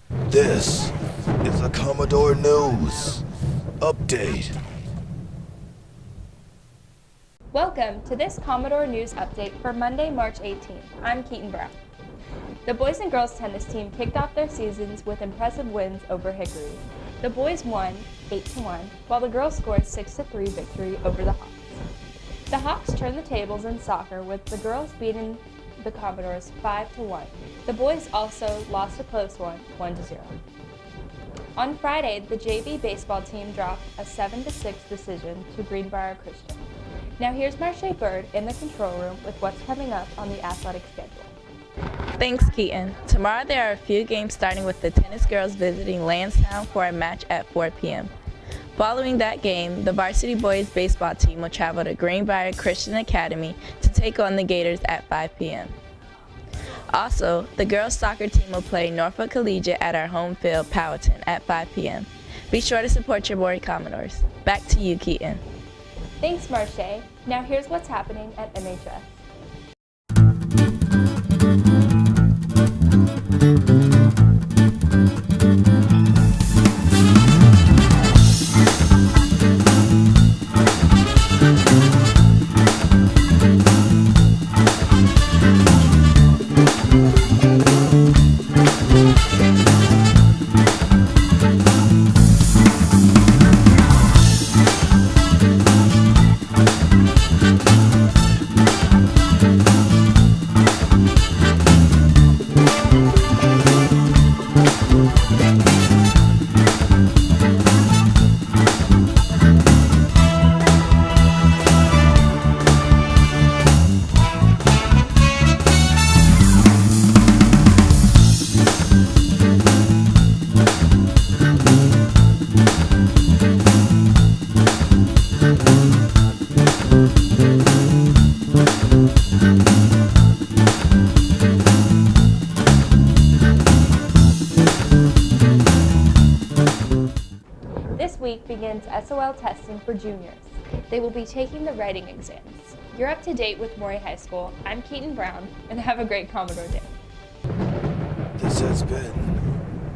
This is the Commodore News Update. Welcome to this Commodore News Update for Monday, March 18th. I'm Keaton Brown. The boys and girls tennis team kicked off their seasons with impressive wins over Hickory. The boys won 8-1, while the girls scored 6-3 victory over the Hawks. The Hawks turned the tables in soccer with the girls beating the Commodores 5-1. The boys also lost a close one, 1-0. On Friday, the JV baseball team dropped a 7-6 decision to Greenbrier Christian. Now here's Marche Bird in the control room with what's coming up on the athletic schedule. Thanks, Keaton. Tomorrow there are a few games starting with the tennis girls visiting Lansdowne for a match at 4 p.m. Following that game, the varsity boys baseball team will travel to Greenbrier Christian Academy to take on the Gators at 5 p.m. Also, the girls soccer team will play Norfolk Collegiate at our home field, Powhatan, at 5 p.m. Be sure to support your Maury Commodores. Back to you, Keaton. Thanks, Marche. Now here's what's happening at MHS. This week begins SOL testing for juniors. They will be taking the writing exams. You're up to date with Maury High School. I'm Keaton Brown, and have a great Commodore Day. This has been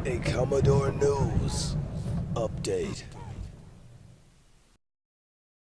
a Commodore News Update.